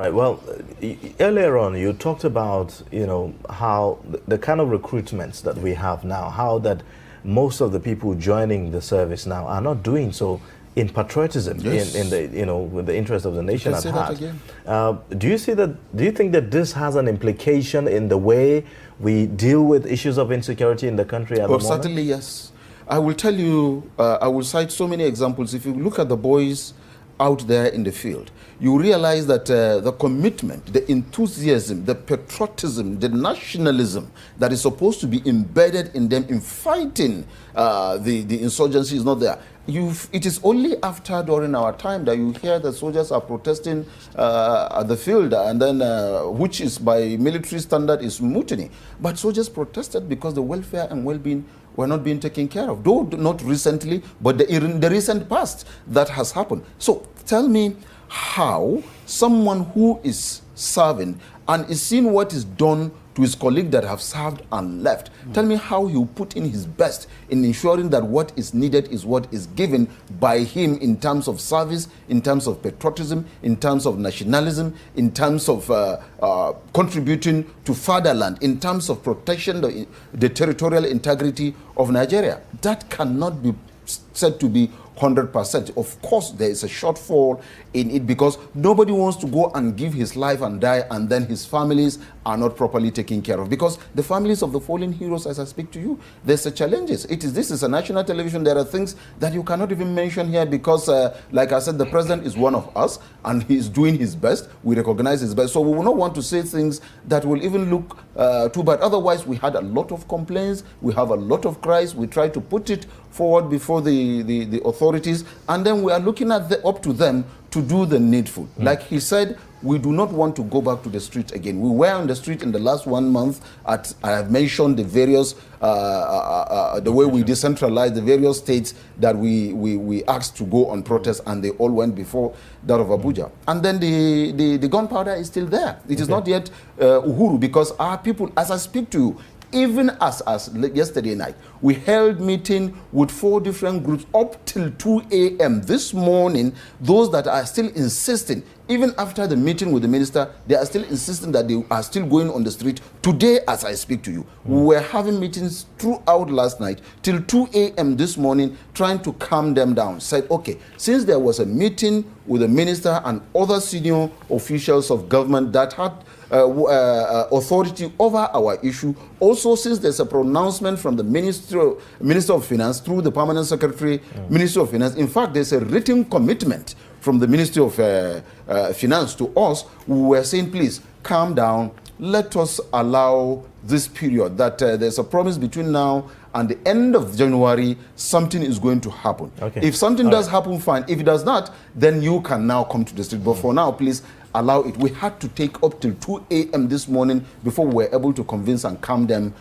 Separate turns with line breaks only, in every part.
Right, well, earlier on you talked about, how the kind of recruitments that we have now, how that most of the people joining the service now are not doing so in patriotism,
yes.
in the, with the interest of the nation at heart. Do you think that this has an implication in the way we deal with issues of insecurity in the country at the moment?
Certainly, yes. I will tell you, I will cite so many examples. If you look at the boys out there in the field, you realize that the commitment, the enthusiasm, the patriotism, the nationalism that is supposed to be embedded in them in fighting the insurgency is not there. It is only after, during our time, that you hear that soldiers are protesting at the field, and then which is by military standard is mutiny. But soldiers protested because the welfare and well-being were not being taken care of, though not recently, but in the recent past that has happened. So tell me how someone who is serving and is seeing what is done to his colleague that have served and left, tell me how he will put in his best in ensuring that what is needed is what is given by him in terms of service, in terms of patriotism, in terms of nationalism, in terms of contributing to fatherland, in terms of protection the territorial integrity of Nigeria. That cannot be said to be 100%. Of course, there is a shortfall in it because nobody wants to go and give his life and die, and then his families are not properly taken care of. Because the families of the fallen heroes, as I speak to you, there's challenges. This is a national television. There are things that you cannot even mention here because, like I said, the president is one of us, and he's doing his best. We recognize his best. So we will not want to say things that will even look too bad. Otherwise, we had a lot of complaints. We have a lot of cries. We try to put it forward before the authorities, and then we are looking at up to them to do the needful. Like he said, we do not want to go back to the street again. We were on the street in the last 1 month. I have mentioned the various, the way we decentralized the various states that we asked to go on protest, and they all went before that of Abuja. And then the gunpowder is still there. It is not yet Uhuru, because our people, as I speak to you, even as yesterday night, we held meeting with 4 different groups up till 2 a.m. this morning. Those that are still insisting, even after the meeting with the minister, they are still insisting that they are still going on the street today as I speak to you. We were having meetings throughout last night till 2 a.m. this morning, trying to calm them down. Said, okay, since there was a meeting with the minister and other senior officials of government that had authority over our issue. Also, since there's a pronouncement from the Minister of Finance through the Permanent Secretary, Minister of Finance. In fact, there's a written commitment from the Ministry of Finance to us. We were saying, please, calm down. Let us allow this period that there's a promise between now and the end of January, something is going to happen. Okay. If something does happen, fine. If it does not, then you can now come to the street. But for now, please, allow it. We had to take up till 2 a.m. this morning before we were able to convince and calm them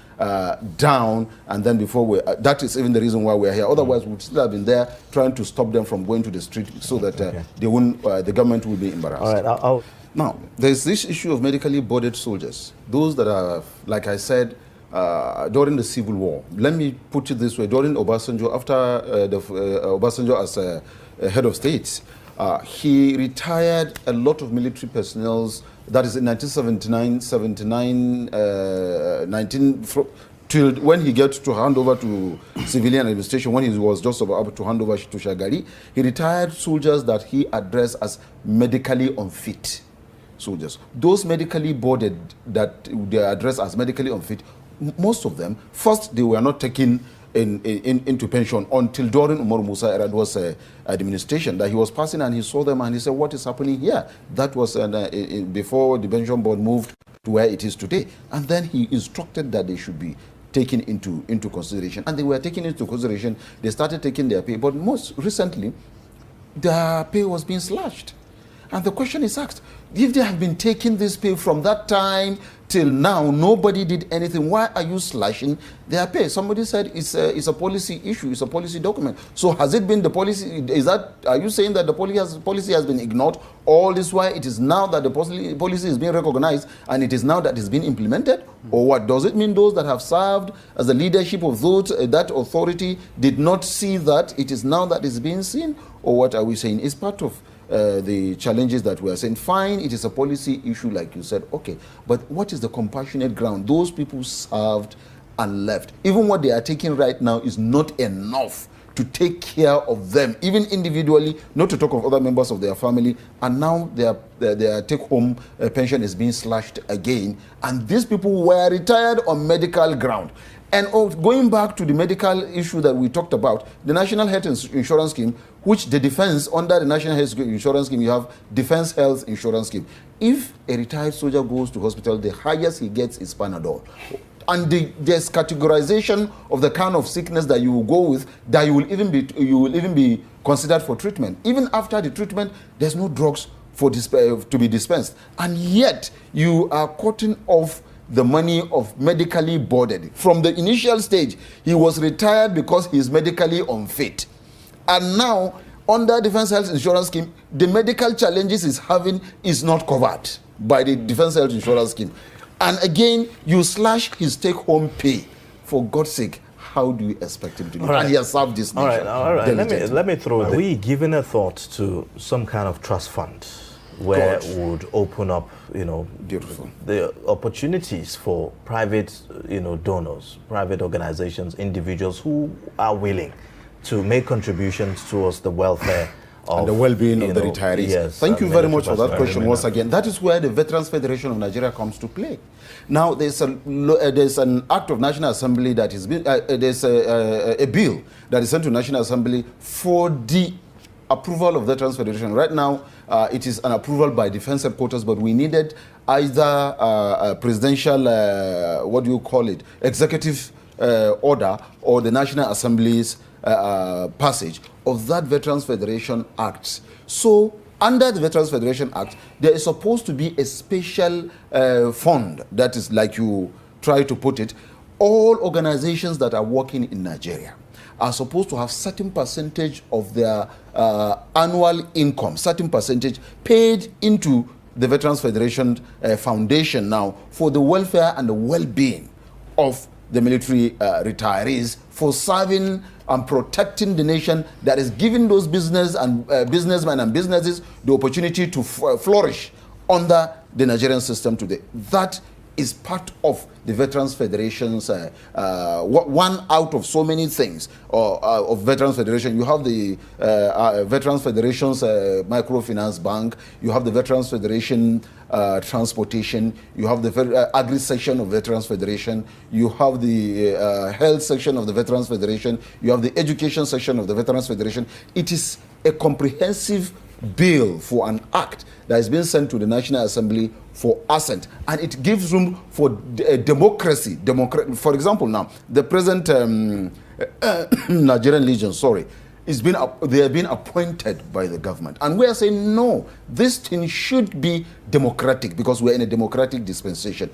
down, and then before that is even the reason why we're here. Otherwise, we would still have been there trying to stop them from going to the street so that they won't, the government will be embarrassed.
All right,
Now, there's this issue of medically boarded soldiers. Those that are, like I said, during the Civil War. Let me put it this way. During Obasanjo, after Obasanjo as head of state, he retired a lot of military personnel. That is in 1979, 79, 19, till when he gets to hand over to civilian administration, when he was just about to hand over to Shagari, he retired soldiers that he addressed as medically unfit soldiers. Those medically boarded that they addressed as medically unfit, most of them, first, they were not taken into pension until during Umar Musa Yar'Adua's administration, that he was passing and he saw them and he said, what is happening here? That was before the pension board moved to where it is today. And then he instructed that they should be taken into consideration. And they were taken into consideration. They started taking their pay. But most recently, their pay was being slashed. And the question is asked, if they have been taking this pay from that time till now, nobody did anything, why are you slashing their pay? Somebody said it's a policy issue, it's a policy document. So has it been the policy, are you saying that the policy has been ignored all this while? It is now that the policy is being recognized and it is now that it's been implemented? Or what? Does it mean those that have served as the leadership of those, that authority did not see that it is now that it's being seen? Or what are we saying? It's part of the challenges that we are saying. Fine, it is a policy issue, like you said. Okay, but what is the compassionate ground? Those people served and left. Even what they are taking right now is not enough to take care of them, even individually, not to talk of other members of their family. And now their take-home pension is being slashed again. And these people were retired on medical ground. And going back to the medical issue that we talked about, the National Health Insurance Scheme, which the defense, under the National Health Insurance Scheme, you have Defense Health Insurance Scheme. If a retired soldier goes to hospital, the highest he gets is Panadol. And there's categorization of the kind of sickness that you will go with, that you will even be considered for treatment. Even after the treatment, there's no drugs to be dispensed. And yet, you are cutting off the money of medically boarded. From the initial stage, he was retired because he is medically unfit. And now, under Defense Health Insurance Scheme, the medical challenges he's having is not covered by the Defense Health Insurance Scheme. And again, you slash his take-home pay. For God's sake, how do you expect him to do? Right. And he has served this nation.
All right. Let me throw it. Are we giving a thought to some kind of trust fund where would open up,
beautiful,
the opportunities for private, donors, private organizations, individuals who are willing to make contributions towards the welfare
and the well-being of the retirees.
Yes,
thank you very much for that question once again. That is where the Veterans Federation of Nigeria comes to play. Now, there's an act of National Assembly that is there's a bill that is sent to National Assembly for the approval of Veterans Federation. Right now, it is an approval by Defense Headquarters, but we needed either a presidential, executive order, or the National Assembly's passage of that Veterans Federation Act. So, under the Veterans Federation Act, there is supposed to be a special fund, that is, like you try to put it, all organizations that are working in Nigeria are supposed to have certain percentage of their annual income, certain percentage paid into the Veterans Federation Foundation now for the welfare and the well-being of the military retirees, for serving and protecting the nation, that is giving those businessmen and businesses the opportunity to flourish under the Nigerian system today. That is part of the Veterans Federation's one out of so many things of Veterans Federation. You have the Veterans Federation's microfinance bank, you have the Veterans Federation transportation, you have the agri section of Veterans Federation, you have the health section of the Veterans Federation, you have the education section of the Veterans Federation. It is a comprehensive bill for an act that has been sent to the National Assembly for assent, and it gives room for democracy. For example, now the present Nigerian Legion, they have been appointed by the government, and we are saying no, this thing should be democratic, because we're in a democratic dispensation.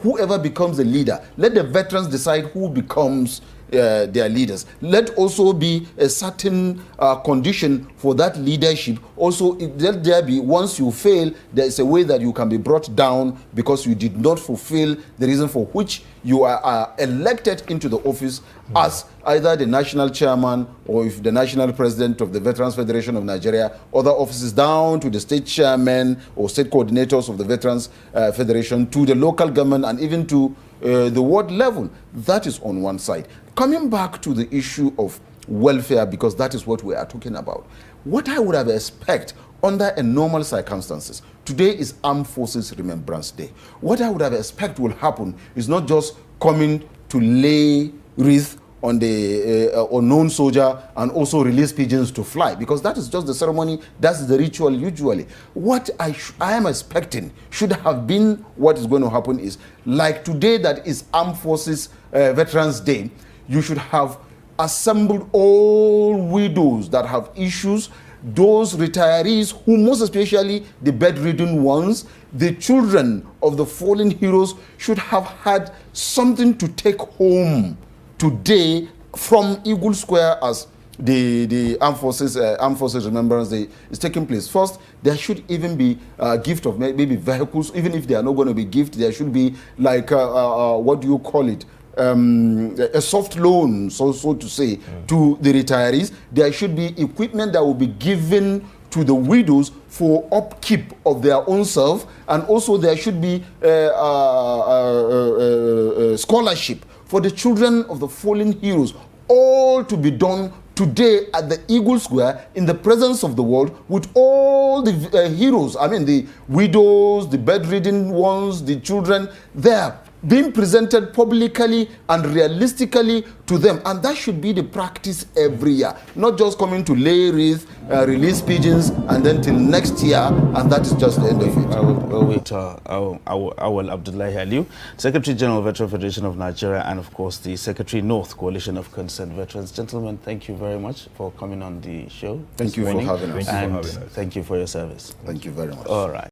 Whoever becomes the leader, let the veterans decide who becomes their leaders. Let also be a certain condition for that leadership. Also, let there be, once you fail, there is a way that you can be brought down because you did not fulfill the reason for which you are elected into the office as either the national chairman, or if the national president of the Veterans Federation of Nigeria, other offices down to the state chairman or state coordinators of the Veterans Federation, to the local government, and even to the ward level. That is on one side. Coming back to the issue of welfare, because that is what we are talking about. What I would have expected under a normal circumstances, today is Armed Forces Remembrance Day. What I would have expected will happen is not just coming to lay wreath on the unknown soldier and also release pigeons to fly, because that is just the ceremony, that's the ritual usually. What I am expecting should have been what is going to happen is, like today that is Armed Forces Veterans Day, you should have assembled all widows that have issues, those retirees who, most especially the bedridden ones, the children of the fallen heroes, should have had something to take home today from Eagle Square as the Armed Forces Remembrance Day is taking place. First, there should even be a gift of maybe vehicles. Even if they are not going to be gift, there should be like what do you call it? A soft loan, so to say, to the retirees. There should be equipment that will be given to the widows for upkeep of their own self, and also there should be scholarship for the children of the fallen heroes, all to be done today at the Eagle Square in the presence of the world, with all the heroes, I mean the widows, the bedridden ones, the children there, being presented publicly and realistically to them. And that should be the practice every year, not just coming to lay wreath, release pigeons, and then till next year, and that is just the end of it.
I will wait. Awwal Abdullahi Aliu, Secretary General, Veteran Federation of Nigeria, and of course the Secretary North Coalition of Concerned Veterans. Gentlemen, thank you very much for coming on the show.
Thank you for having us.
And thank you for your service.
Thank you very much.
All right.